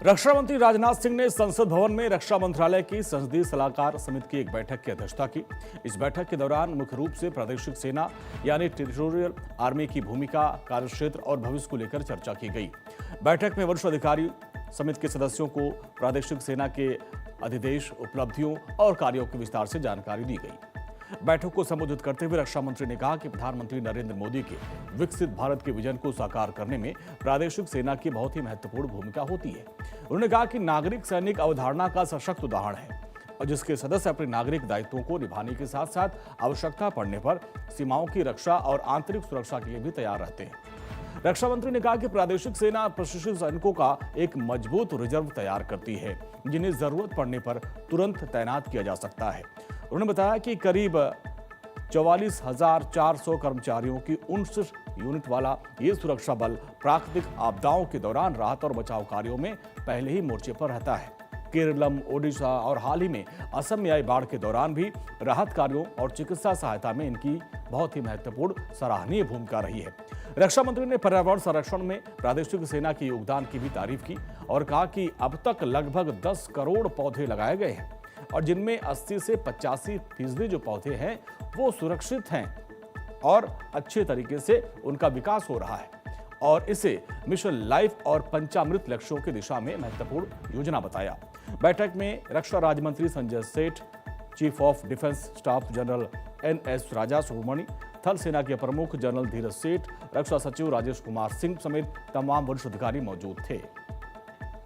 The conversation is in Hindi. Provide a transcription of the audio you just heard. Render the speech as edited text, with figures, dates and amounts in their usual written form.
रक्षा मंत्री राजनाथ सिंह ने संसद भवन में रक्षा मंत्रालय की संसदीय सलाहकार समिति की एक बैठक की अध्यक्षता की। इस बैठक के दौरान मुख्य रूप से प्रादेशिक सेना यानी टेरिटोरियल आर्मी की भूमिका, कार्यक्षेत्र और भविष्य को लेकर चर्चा की गई। बैठक में वरिष्ठ अधिकारी समिति के सदस्यों को प्रादेशिक सेना के अधिदेश, उपलब्धियों और कार्यों की विस्तार से जानकारी दी गई। बैठक को संबोधित करते हुए रक्षा मंत्री ने कहा कि प्रधानमंत्री नरेंद्र मोदी के विकसित भारत के विजन को साकार करने में प्रादेशिक सेना की बहुत ही महत्वपूर्ण भूमिका होती है। उन्होंने कहा कि नागरिक सैनिक अवधारणा का सशक्त उदाहरण है और जिसके सदस्य अपने नागरिक दायित्वों को निभाने के साथ साथ आवश्यकता पड़ने पर सीमाओं की रक्षा और आंतरिक सुरक्षा के लिए भी तैयार रहते हैं। रक्षा मंत्री ने कहा कि प्रादेशिक सेना प्रशिक्षित सैनिकों का एक मजबूत रिजर्व तैयार करती है, जिन्हें जरूरत पड़ने पर तुरंत तैनात किया जा सकता है। उन्होंने बताया कि करीब 44,400 कर्मचारियों की 59 यूनिट वाला ये सुरक्षा बल प्राकृतिक आपदाओं के दौरान राहत और बचाव कार्यों में पहले ही मोर्चे पर रहता है। केरलम, ओडिशा और हाल ही में असम में आई बाढ़ के दौरान भी राहत कार्यों और चिकित्सा सहायता में इनकी बहुत ही महत्वपूर्ण सराहनीय भूमिका रही है। रक्षा मंत्री ने पर्यावरण संरक्षण में प्रादेशिक सेना के योगदान की भी तारीफ की और कहा कि अब तक लगभग 10 करोड़ पौधे लगाए गए हैं और जिनमें 80 से 85% जो पौधे हैं वो सुरक्षित हैं और अच्छे तरीके से उनका विकास हो रहा है और इसे मिशन लाइफ और पंचामृत लक्ष्यों की दिशा में महत्वपूर्ण योजना बताया। बैठक में रक्षा राज्य मंत्री Sanjay Seth, chief of defence staff general NS राजा सुब्रमणी, थल सेना के प्रमुख जनरल धीरज सेठ, रक्षा सचिव राजेश कुमार सिंह समेत तमाम वरिष्ठ अधिकारी मौजूद थे।